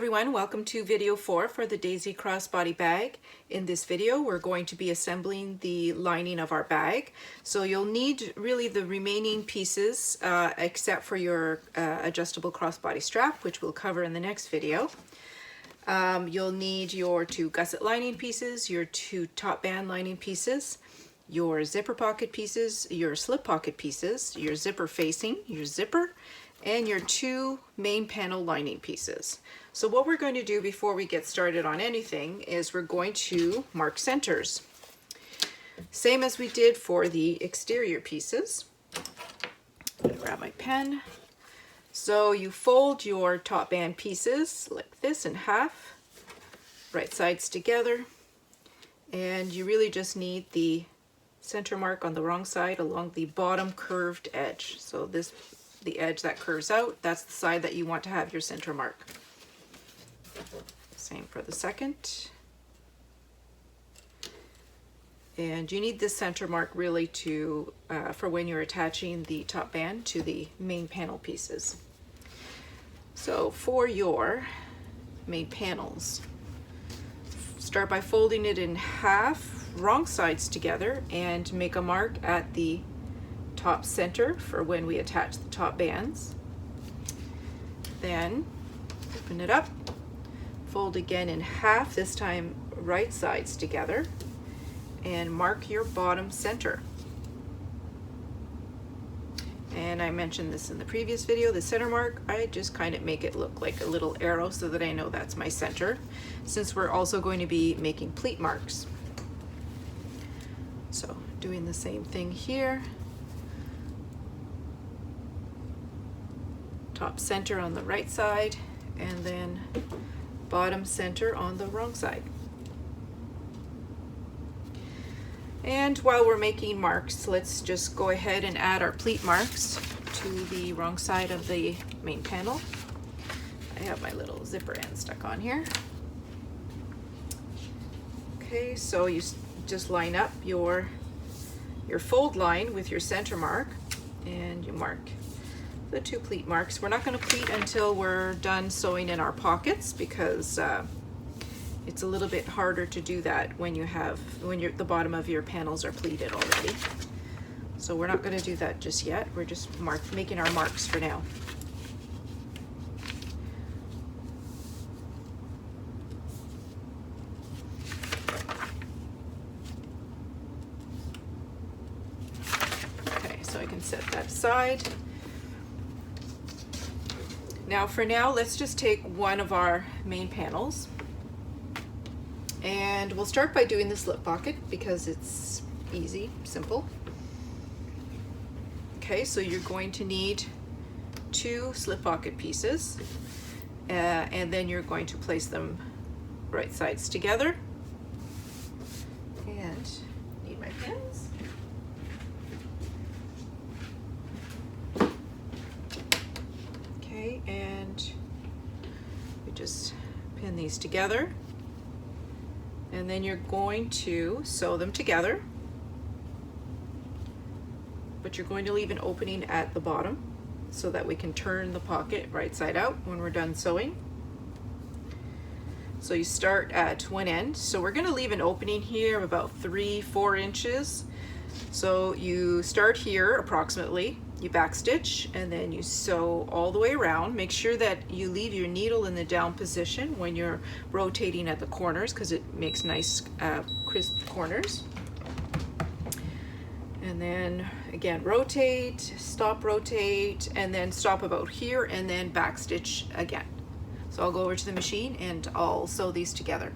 everyone, welcome to video 4 for the Daisy crossbody bag. In this video we're going to be assembling the lining of our bag. So you'll need really the remaining pieces except for your adjustable crossbody strap, which we'll cover in the next video. You'll need your 2 gusset lining pieces, your 2 top band lining pieces, your zipper pocket pieces, your slip pocket pieces, your zipper facing, your zipper, and your 2 main panel lining pieces. So what we're going to do before we get started on anything is we're going to mark centers. Same as we did for the exterior pieces. I'm going to grab my pen. So you fold your top band pieces like this in half, right sides together, and you really just need the center mark on the wrong side along the bottom curved edge. So the edge that curves out, that's the side that you want to have your center mark. Same for the second. And you need this center mark really to for when you're attaching the top band to the main panel pieces. So for your main panels, start by folding it in half, wrong sides together, and make a mark at the top center for when we attach the top bands. Then open it up, fold again in half, this time right sides together, and mark your bottom center. And I mentioned this in the previous video, the center mark, I just kind of make it look like a little arrow so that I know that's my center, since we're also going to be making pleat marks. So doing the same thing here. Top center on the right side, and then bottom center on the wrong side. And while we're making marks, let's just go ahead and add our pleat marks to the wrong side of the main panel. I have my little zipper end stuck on here. Okay, so you just line up your fold line with your center mark, and you mark the 2 pleat marks. We're not going to pleat until we're done sewing in our pockets, because it's a little bit harder to do that when the bottom of your panels are pleated already. So we're not going to do that just yet. We're just making our marks for now. Okay, so I can set that aside. Now for now, let's just take one of our main panels, and we'll start by doing the slip pocket because it's easy, simple. Okay, so you're going to need 2 slip pocket pieces, and then you're going to place them right sides together. And need my pins. And you just pin these together, and then you're going to sew them together, but you're going to leave an opening at the bottom so that we can turn the pocket right side out when we're done sewing. So you start at one end, so we're going to leave an opening here of about 3-4 inches. So you start here approximately, you backstitch, and then you sew all the way around. Make sure that you leave your needle in the down position when you're rotating at the corners, because it makes nice crisp corners. And then again, rotate, stop, rotate, and then stop about here, and then backstitch again. So I'll go over to the machine and I'll sew these together.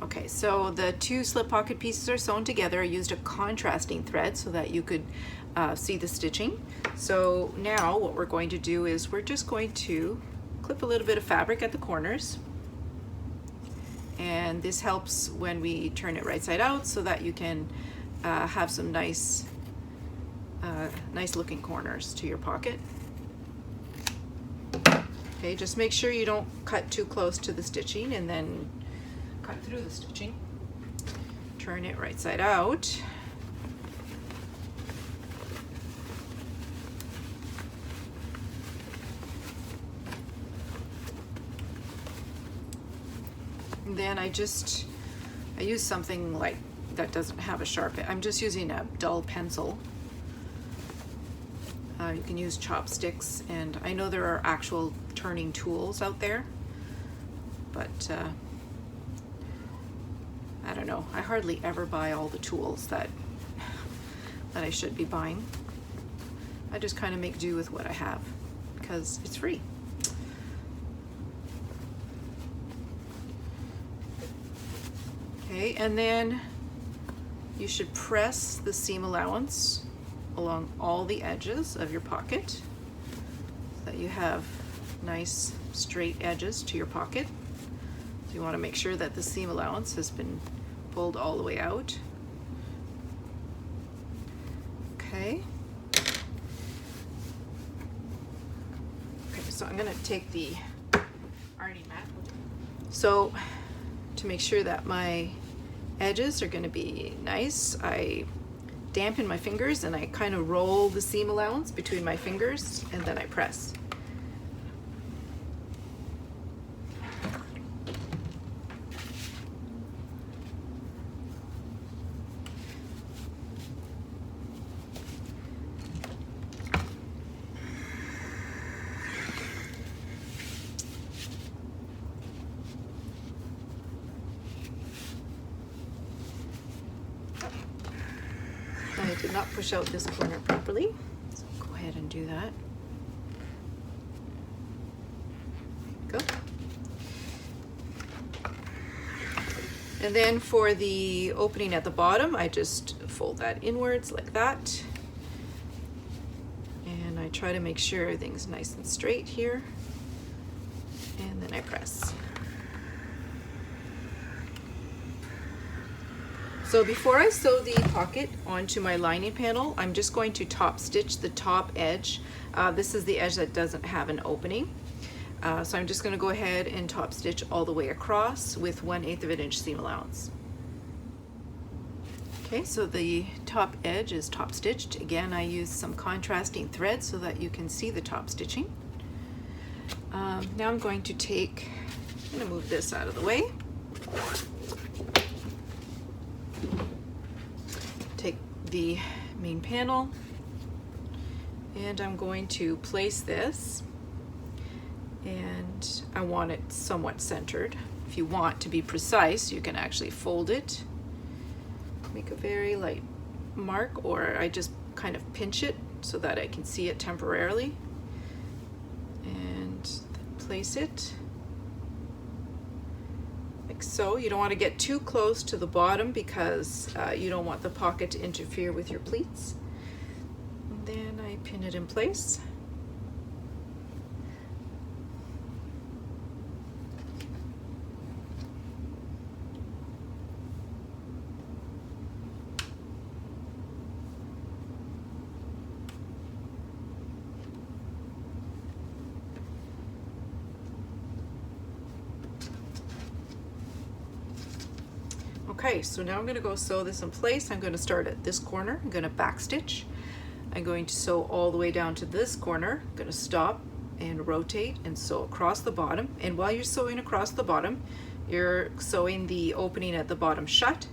Okay, so the 2 slip pocket pieces are sewn together. I used a contrasting thread so that you could see the stitching. So now what we're going to do is we're just going to clip a little bit of fabric at the corners, and this helps when we turn it right side out so that you can have some nice looking corners to your pocket. Okay, just make sure you don't cut too close to the stitching and then cut through the stitching. Turn it right side out. then I use something like that doesn't have a sharp edge. I'm just using a dull pencil. You can use chopsticks, and I know there are actual turning tools out there, but I don't know. I hardly ever buy all the tools that I should be buying. I just kind of make do with what I have because it's free. Okay, and then you should press the seam allowance along all the edges of your pocket so that you have nice straight edges to your pocket. So you want to make sure that the seam allowance has been pulled all the way out. Okay. Okay, so I'm going to take the ironing mat. So to make sure that my edges are going to be nice, I dampen my fingers and I kind of roll the seam allowance between my fingers, and then I press. I did not push out this corner properly, so go ahead and do that. Go. And then for the opening at the bottom, I just fold that inwards like that. And I try to make sure everything's nice and straight here. And then I press. So before I sew the pocket onto my lining panel, I'm just going to top stitch the top edge. This is the edge that doesn't have an opening. So I'm just going to go ahead and top stitch all the way across with 1/8 of an inch seam allowance. Okay, so the top edge is top stitched. Again, I use some contrasting thread so that you can see the top stitching. Now I'm going to move this out of the way. Take the main panel, and I'm going to place this, and I want it somewhat centered. If you want to be precise, you can actually fold it, make a very light mark, or I just kind of pinch it so that I can see it temporarily, and place it like so. You don't want to get too close to the bottom because you don't want the pocket to interfere with your pleats. And then I pin it in place. Okay, so now I'm going to go sew this in place. I'm going to start at this corner. I'm going to back stitch. I'm going to sew all the way down to this corner. I'm going to stop and rotate and sew across the bottom. And while you're sewing across the bottom, you're sewing the opening at the bottom shut.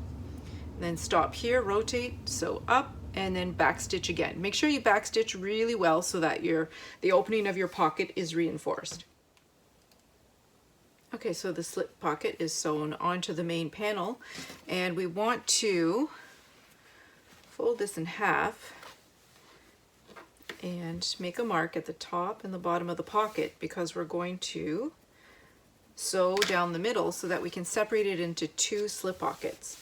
Then stop here, rotate, sew up, and then back stitch again. Make sure you back stitch really well so that the opening of your pocket is reinforced. Okay, so the slip pocket is sewn onto the main panel, and we want to fold this in half and make a mark at the top and the bottom of the pocket, because we're going to sew down the middle so that we can separate it into 2 slip pockets.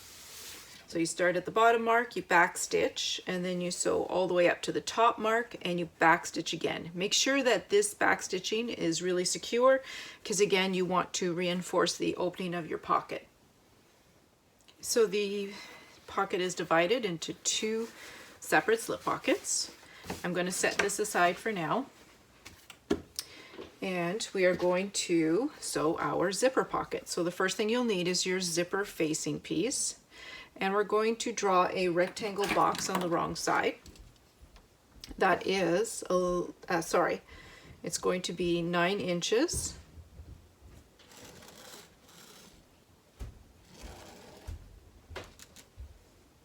So you start at the bottom mark, you back stitch, and then you sew all the way up to the top mark and you back stitch again. Make sure that this back stitching is really secure, because again, you want to reinforce the opening of your pocket. So the pocket is divided into 2 separate slip pockets. I'm going to set this aside for now. And we are going to sew our zipper pocket. So the first thing you'll need is your zipper facing piece. And we're going to draw a rectangle box on the wrong side. That is, it's going to be 9 inches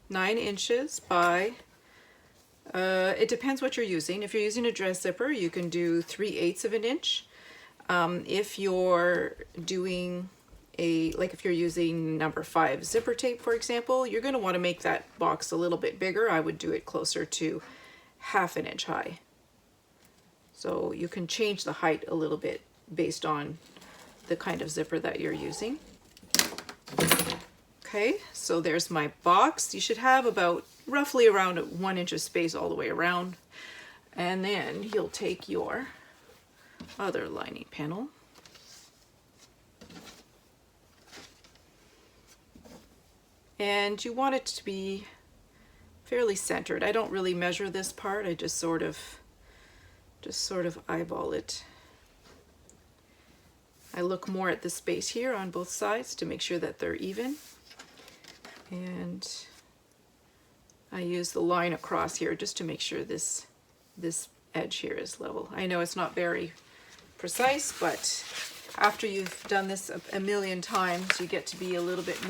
9 inches by, it depends what you're using. If you're using a dress zipper, you can do 3/8 of an inch. If you're doing if you're using number 5 zipper tape, for example, you're going to want to make that box a little bit bigger. I would do it closer to 1/2 inch high. So you can change the height a little bit based on the kind of zipper that you're using. Okay, so there's my box. You should have about roughly around 1 inch of space all the way around. And then you'll take your other lining panel. And you want it to be fairly centered. I don't really measure this part. I just sort of eyeball it. I look more at the space here on both sides to make sure that they're even. And I use the line across here just to make sure this edge here is level. I know it's not very precise, but after you've done this a million times, you get to be a little bit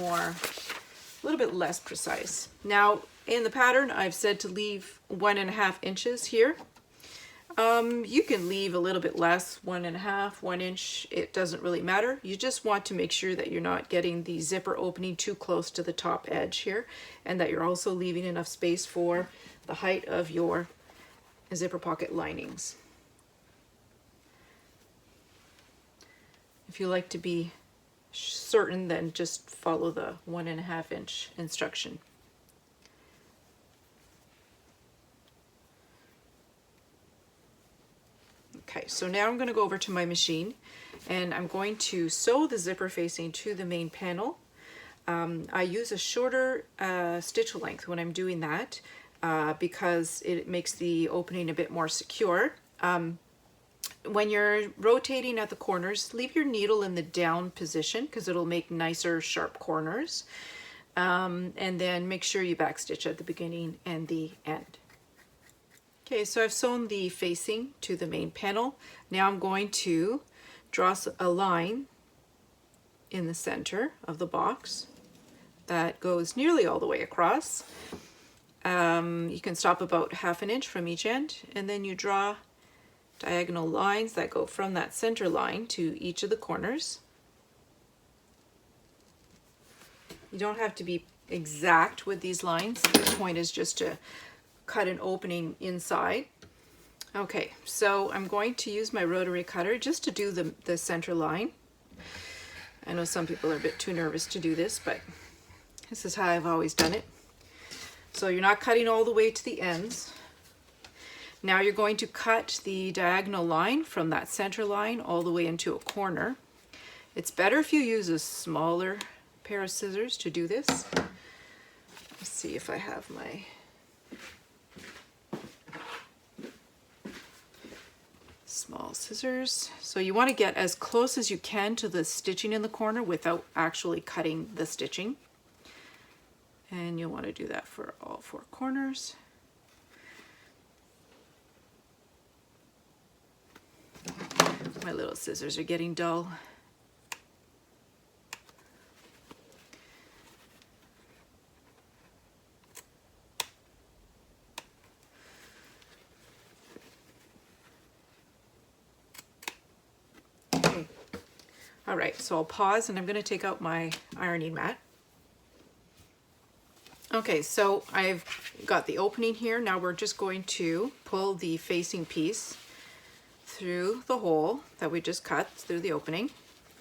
less precise. Now, in the pattern, I've said to leave 1.5 inches here. You can leave a little bit less, 1.5, 1 inch, it doesn't really matter. You just want to make sure that you're not getting the zipper opening too close to the top edge here, and that you're also leaving enough space for the height of your zipper pocket linings. If you like to be certain, then just follow the 1.5 inch instruction. Okay, so now I'm going to go over to my machine and I'm going to sew the zipper facing to the main panel. I use a shorter stitch length when I'm doing that because it makes the opening a bit more secure. When you're rotating at the corners, leave your needle in the down position because it'll make nicer sharp corners. And then make sure you backstitch at the beginning and the end. Okay, so I've sewn the facing to the main panel. Now I'm going to draw a line in the center of the box that goes nearly all the way across. You can stop about 1/2 inch from each end, and then you draw diagonal lines that go from that center line to each of the corners. You don't have to be exact with these lines. The point is just to cut an opening inside. Okay, so I'm going to use my rotary cutter just to do the center line. I know some people are a bit too nervous to do this, but this is how I've always done it. So you're not cutting all the way to the ends. Now you're going to cut the diagonal line from that center line all the way into a corner. It's better if you use a smaller pair of scissors to do this. Let's see if I have my small scissors. So you want to get as close as you can to the stitching in the corner without actually cutting the stitching. And you'll want to do that for all 4 corners. My little scissors are getting dull. Okay. All right, so I'll pause and I'm going to take out my ironing mat. Okay, so I've got the opening here. Now we're just going to pull the facing piece through the hole that we just cut through the opening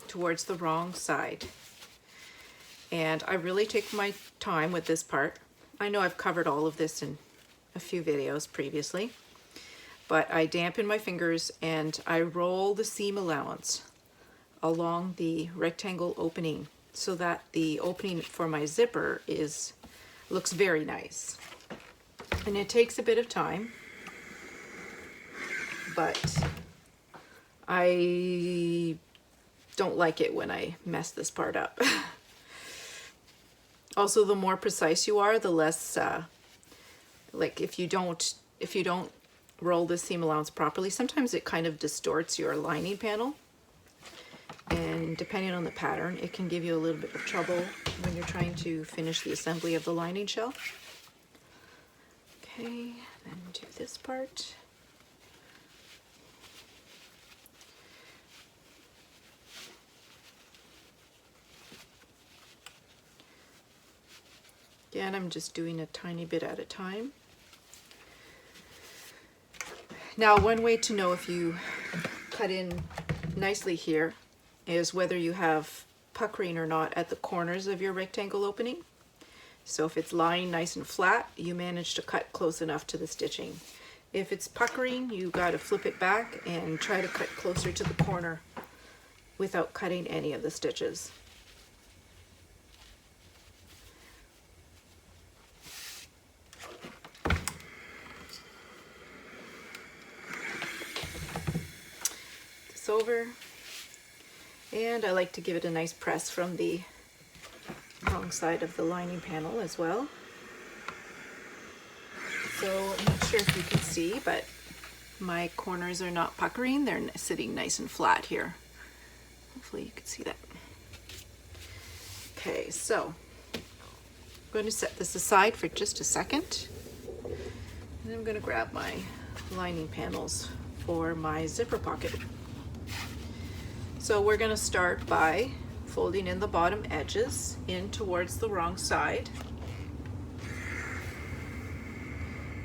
towards the wrong side. And I really take my time with this part. I know I've covered all of this in a few videos previously, but I dampen my fingers and I roll the seam allowance along the rectangle opening so that the opening for my zipper looks very nice. And it takes a bit of time, but I don't like it when I mess this part up. Also, the more precise you are, the less like if you don't roll the seam allowance properly, sometimes it kind of distorts your lining panel. and depending on the pattern, it can give you a little bit of trouble when you're trying to finish the assembly of the lining shell. Okay, then do this part. Again, I'm just doing a tiny bit at a time. Now, one way to know if you cut in nicely here is whether you have puckering or not at the corners of your rectangle opening. So if it's lying nice and flat, you manage to cut close enough to the stitching. If it's puckering, you got to flip it back and try to cut closer to the corner without cutting any of the stitches. This over, and I like to give it a nice press from the wrong side of the lining panel as well. So I'm not sure if you can see, but my corners are not puckering, they're sitting nice and flat here. Hopefully you can see that. Okay, so I'm going to set this aside for just a second, and I'm going to grab my lining panels for my zipper pocket. So we're going to start by folding in the bottom edges in towards the wrong side,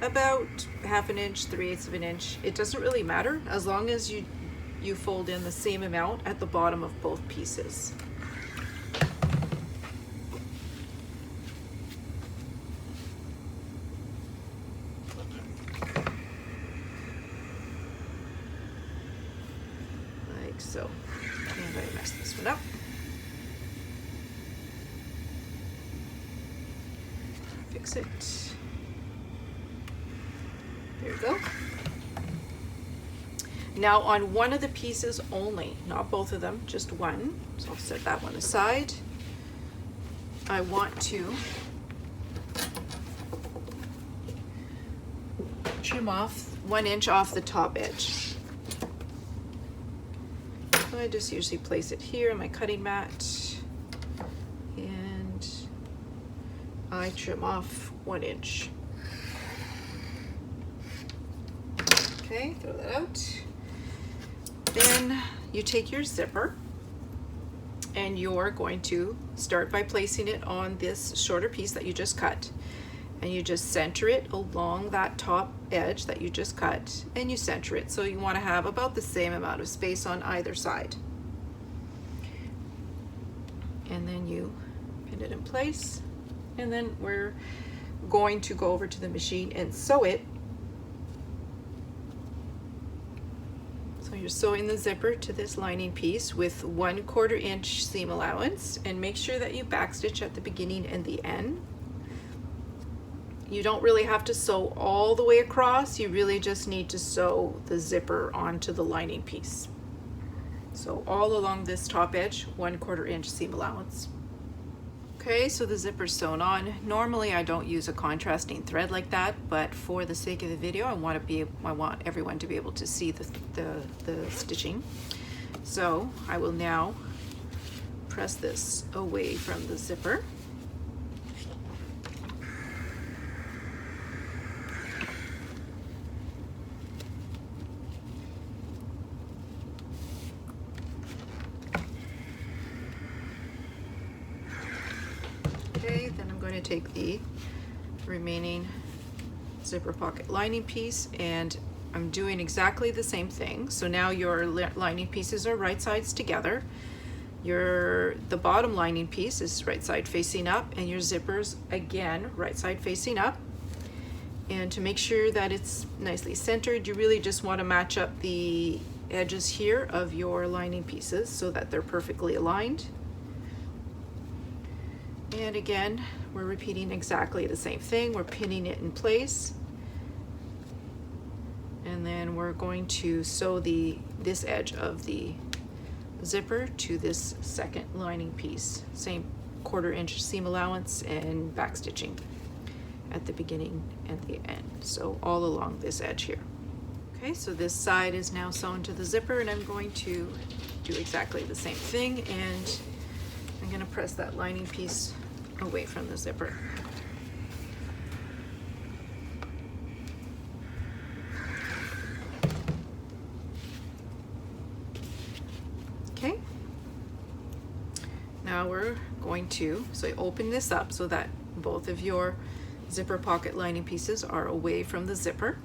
about 1/2 inch, 3/8 of an inch. It doesn't really matter as long as you fold in the same amount at the bottom of both pieces. Like so. And I messed this one up. Fix it. There you go. Now on one of the pieces only, not both of them, just one. So I'll set that one aside. I want to trim off 1 inch off the top edge. So I just usually place it here on my cutting mat, and I trim off 1 inch. Okay, throw that out. Then you take your zipper and you're going to start by placing it on this shorter piece that you just cut, and you just center it along that top edge that you just cut, and you center it. So you want to have about the same amount of space on either side. And then you pin it in place, and then we're going to go over to the machine and sew it. So you're sewing the zipper to this lining piece with 1/4 inch seam allowance, and make sure that you backstitch at the beginning and the end. You don't really have to sew all the way across, you really just need to sew the zipper onto the lining piece. So all along this top edge, 1/4 inch seam allowance. Okay, so the zipper's sewn on. Normally I don't use a contrasting thread like that, but for the sake of the video, I want everyone to be able to see the stitching. So I will now press this away from the zipper. Okay, then I'm going to take the remaining zipper pocket lining piece, and I'm doing exactly the same thing. So now your lining pieces are right sides together. The bottom lining piece is right side facing up, and your zippers again right side facing up. And to make sure that it's nicely centered, you really just want to match up the edges here of your lining pieces so that they're perfectly aligned. And again, we're repeating exactly the same thing. We're pinning it in place, and then we're going to sew this edge of the zipper to this second lining piece. Same 1/4 inch seam allowance and back stitching at the beginning and the end. So all along this edge here. Okay, so this side is now sewn to the zipper, and I'm going to do exactly the same thing, and I'm going to press that lining piece away from the zipper. Okay, now we're going to, so open this up so that both of your zipper pocket lining pieces are away from the zipper.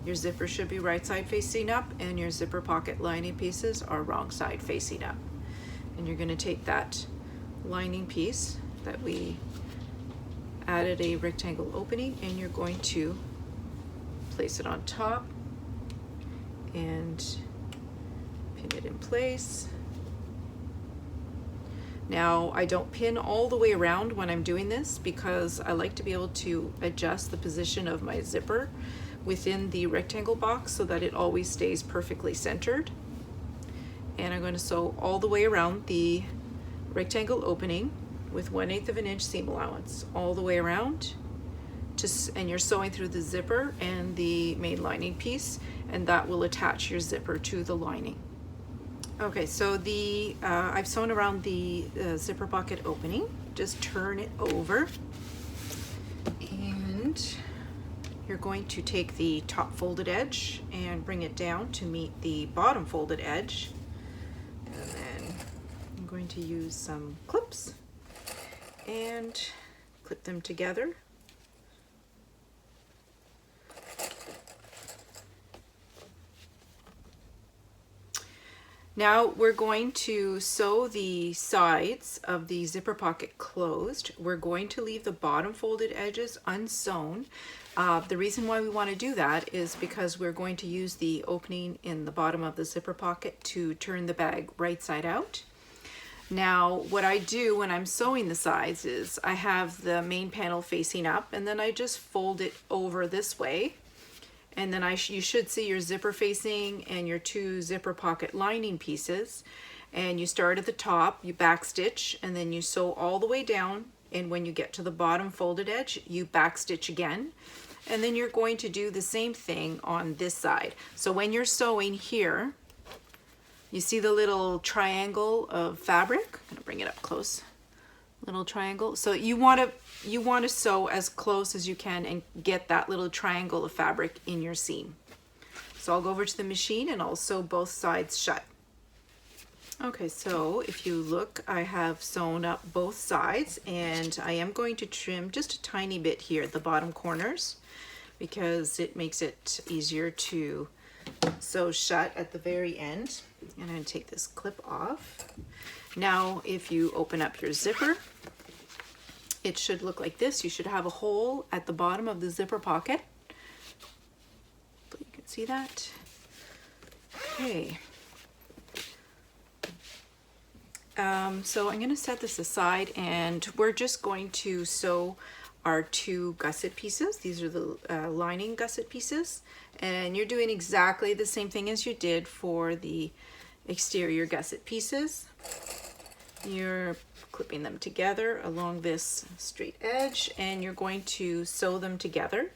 Your zipper should be right side facing up, and your zipper pocket lining pieces are wrong side facing up. And you're going to take that lining piece that we added a rectangle opening, and you're going to place it on top and pin it in place. Now, I don't pin all the way around when I'm doing this because I like to be able to adjust the position of my zipper within the rectangle box so that it always stays perfectly centered. And I'm going to sew all the way around the rectangle opening with 1/8 of an inch seam allowance all the way around. And you're sewing through the zipper and the main lining piece, and that will attach your zipper to the lining. Okay, so I've sewn around the zipper pocket opening. Just turn it over, and you're going to take the top folded edge and bring it down to meet the bottom folded edge. And then I'm going to use some clips and clip them together. Now we're going to sew the sides of the zipper pocket closed. We're going to leave the bottom folded edges unsewn. The reason why we want to do that is because we're going to use the opening in the bottom of the zipper pocket to turn the bag right side out. Now, what I do when I'm sewing the sides is I have the main panel facing up, and then I just fold it over this way. And then you should see your zipper facing and your two zipper pocket lining pieces. And you start at the top, you back stitch, and then you sew all the way down. And when you get to the bottom folded edge, you back stitch again. And then you're going to do the same thing on this side. So when you're sewing here, you see the little triangle of fabric. I'm gonna bring it up close. Little triangle. So you want to sew as close as you can and get that little triangle of fabric in your seam. So I'll go over to the machine and I'll sew both sides shut. Okay, so if you look, I have sewn up both sides, and I am going to trim just a tiny bit here at the bottom corners because it makes it easier to sew shut at the very end. And I'm going to take this clip off. Now, if you open up your zipper, it should look like this. You should have a hole at the bottom of the zipper pocket. You can see that. Okay. So I'm going to set this aside, and we're just going to sew our two gusset pieces. These are the lining gusset pieces, and you're doing exactly the same thing as you did for the exterior gusset pieces. You're clipping them together along this straight edge, and you're going to sew them together,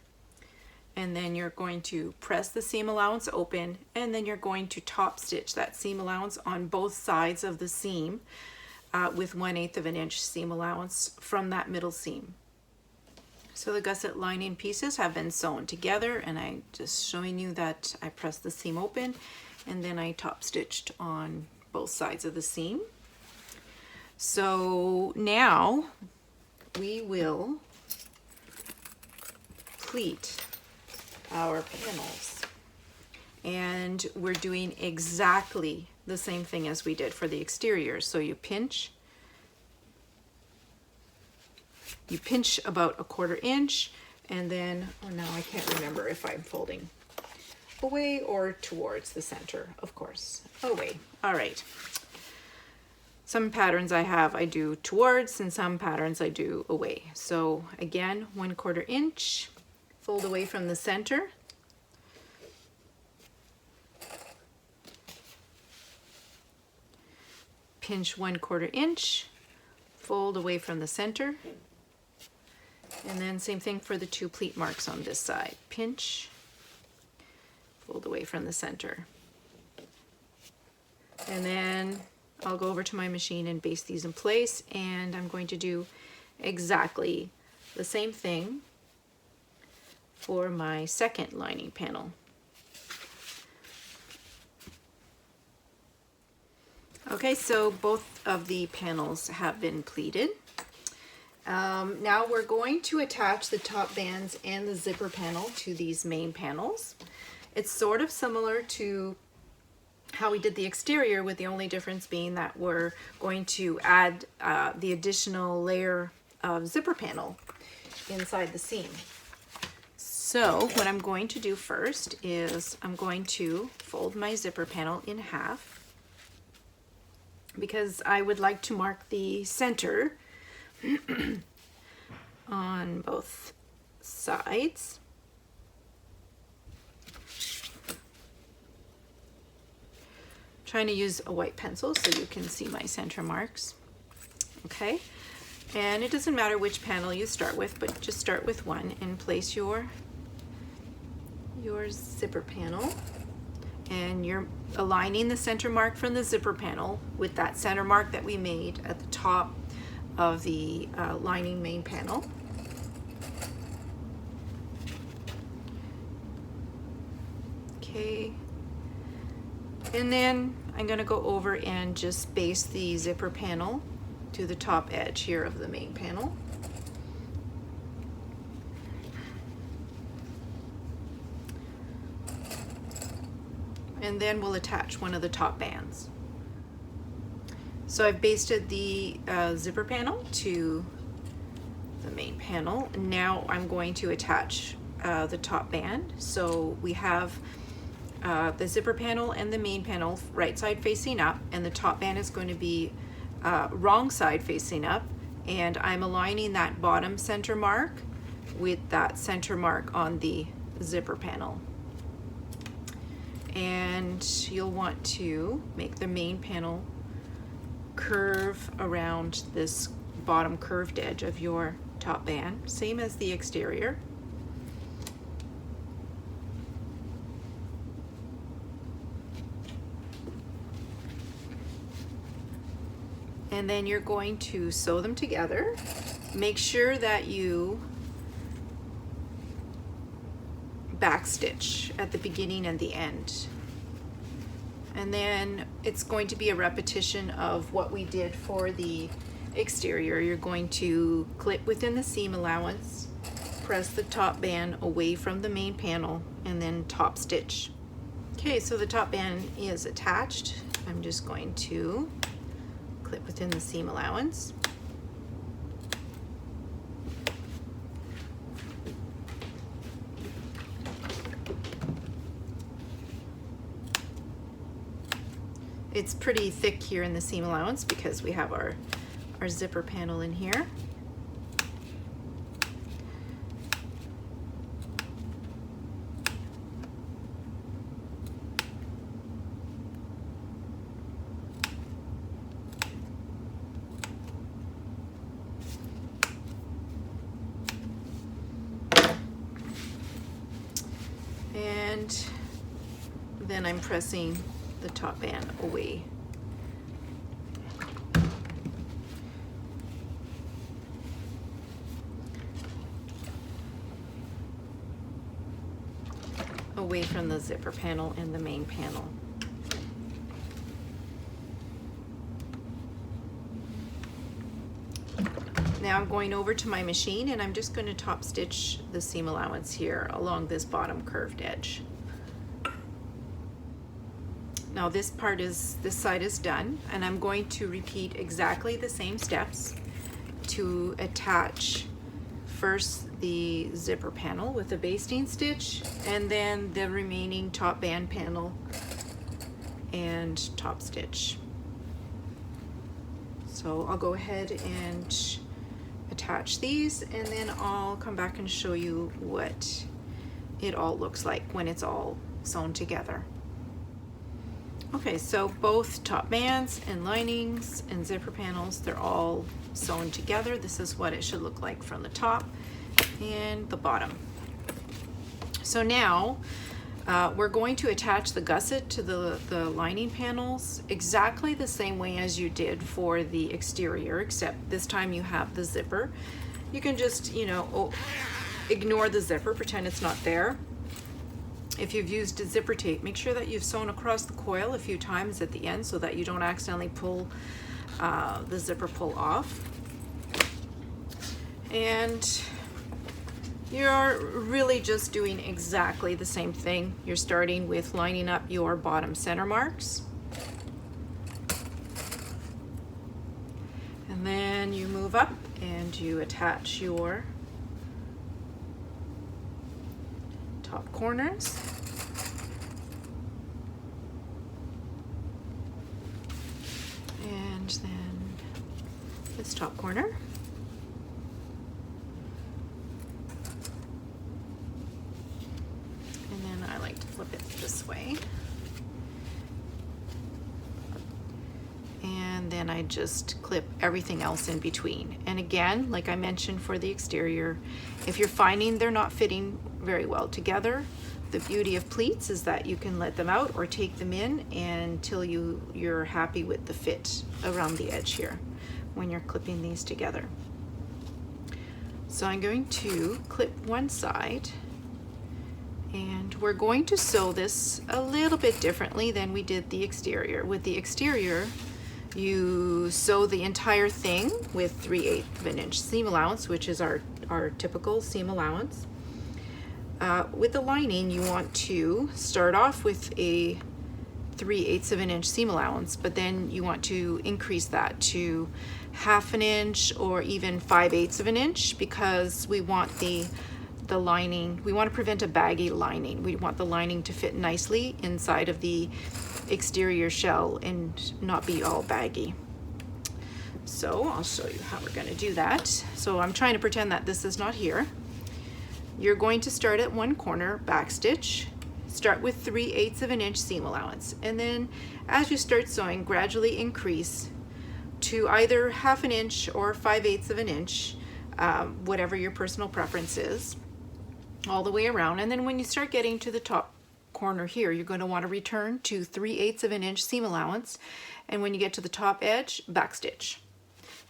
and then you're going to press the seam allowance open, and then you're going to top stitch that seam allowance on both sides of the seam with 1/8 of an inch seam allowance from that middle seam. So the gusset lining pieces have been sewn together, and I'm just showing you that I pressed the seam open and then I top stitched on both sides of the seam. So now we will pleat our panels, and we're doing exactly the same thing as we did for the exterior. So you pinch about 1/4 inch, and then, oh, now I can't remember if I'm folding away or towards the center. Of course, away. All right. Some patterns I do towards, and some patterns I do away. So again, 1/4 inch, fold away from the center. Pinch 1/4 inch, fold away from the center. And then same thing for the two pleat marks on this side. Pinch, fold away from the center. And then I'll go over to my machine and baste these in place, and I'm going to do exactly the same thing for my second lining panel. Okay, so both of the panels have been pleated. Now we're going to attach the top bands and the zipper panel to these main panels. It's sort of similar to how we did the exterior, with the only difference being that we're going to add the additional layer of zipper panel inside the seam. So what I'm going to do first is I'm going to fold my zipper panel in half, because I would like to mark the center on both sides. Trying to use a white pencil so you can see my center marks. Okay, and it doesn't matter which panel you start with, but just start with one and place your zipper panel, and you're aligning the center mark from the zipper panel with that center mark that we made at the top of the lining main panel. Okay, and then I'm going to go over and just baste the zipper panel to the top edge here of the main panel. And then we'll attach one of the top bands. So I've basted the zipper panel to the main panel. Now I'm going to attach the top band. So we have the zipper panel and the main panel right side facing up, and the top band is going to be wrong side facing up, and I'm aligning that bottom center mark with that center mark on the zipper panel. And you'll want to make the main panel curve around this bottom curved edge of your top band, same as the exterior. And then you're going to sew them together. Make sure that you backstitch at the beginning and the end. And then it's going to be a repetition of what we did for the exterior. You're going to clip within the seam allowance, press the top band away from the main panel, and then top stitch. Okay, so the top band is attached. I'm just going to clip within the seam allowance. It's pretty thick here in the seam allowance because we have our zipper panel in here. And then I'm pressing the top band away. Away from the zipper panel and the main panel. Now I'm going over to my machine and I'm just going to top stitch the seam allowance here along this bottom curved edge. Now this side is done, and I'm going to repeat exactly the same steps to attach first the zipper panel with a basting stitch, and then the remaining top band panel and top stitch. So I'll go ahead and attach these, and then I'll come back and show you what it all looks like when it's all sewn together. Okay, so both top bands and linings and zipper panels, they're all sewn together. This is what it should look like from the top and the bottom. So now We're going to attach the gusset to the lining panels exactly the same way as you did for the exterior, except this time you have the zipper. You can just, you know, ignore the zipper, pretend it's not there. If you've used a zipper tape, make sure that you've sewn across the coil a few times at the end so that you don't accidentally pull the zipper pull off. And you're really just doing exactly the same thing. You're starting with lining up your bottom center marks. And then you move up and you attach your top corners. And then this top corner. I like to flip it this way. And then I just clip everything else in between. And again, like I mentioned for the exterior, if you're finding they're not fitting very well together, the beauty of pleats is that you can let them out or take them in until you're happy with the fit around the edge here when you're clipping these together. So I'm going to clip one side. And we're going to sew this a little bit differently than we did the exterior. With the exterior, you sew the entire thing with 3/8 of an inch seam allowance, which is our typical seam allowance. With the lining, you want to start off with a 3/8 of an inch seam allowance, but then you want to increase that to 1/2 an inch or even 5/8 of an inch, because we want the lining, we want to prevent a baggy lining. We want the lining to fit nicely inside of the exterior shell and not be all baggy. So I'll show you how we're going to do that. So I'm trying to pretend that this is not here. You're going to start at one corner, backstitch, start with 3/8 of an inch seam allowance, and then as you start sewing, gradually increase to either 1/2 an inch or 5/8 of an inch, whatever your personal preference is, all the way around. And then when you start getting to the top corner here, you're going to want to return to 3/8 of an inch seam allowance, and when you get to the top edge, backstitch.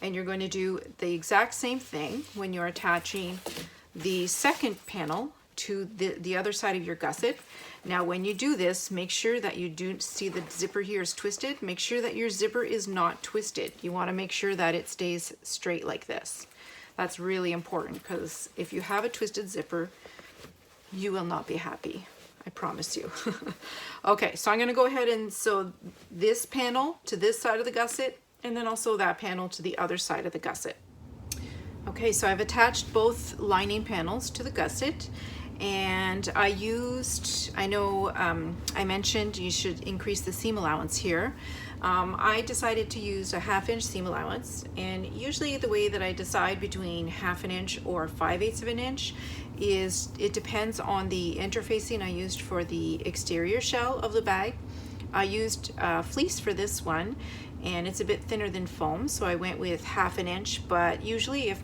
And you're going to do the exact same thing when you're attaching the second panel to the other side of your gusset. Now when you do this, make sure that you do see the zipper here is twisted. Make sure that your zipper is not twisted. You want to make sure that it stays straight like this. That's really important, because if you have a twisted zipper, you will not be happy, I promise you. Okay, so I'm going to go ahead and sew this panel to this side of the gusset, and then I'll sew that panel to the other side of the gusset. Okay, so I've attached both lining panels to the gusset, and I know I mentioned you should increase the seam allowance here. I decided to use a 1/2 inch seam allowance, and usually the way that I decide between 1/2 an inch or 5/8 of an inch is it depends on the interfacing I used for the exterior shell of the bag. I used fleece for this one, and it's a bit thinner than foam, so I went with 1/2 an inch. But usually if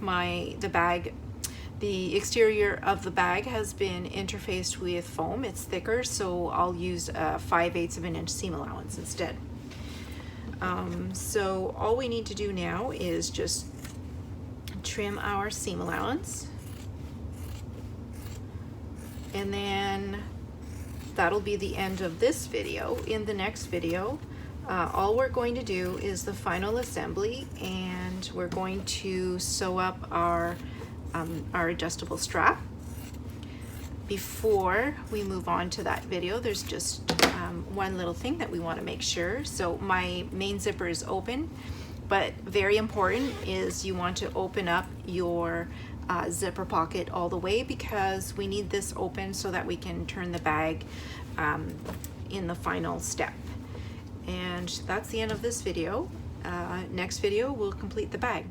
the exterior of the bag has been interfaced with foam, it's thicker, so I'll use a 5/8 of an inch seam allowance instead. So all we need to do now is just trim our seam allowance, and then that'll be the end of this video. In the next video, all we're going to do is the final assembly, and we're going to sew up our adjustable strap. Before we move on to that video, there's just one little thing that we want to make sure. So my main zipper is open, but very important is you want to open up your zipper pocket all the way, because we need this open so that we can turn the bag in the final step. And that's the end of this video. Next video, we'll complete the bag.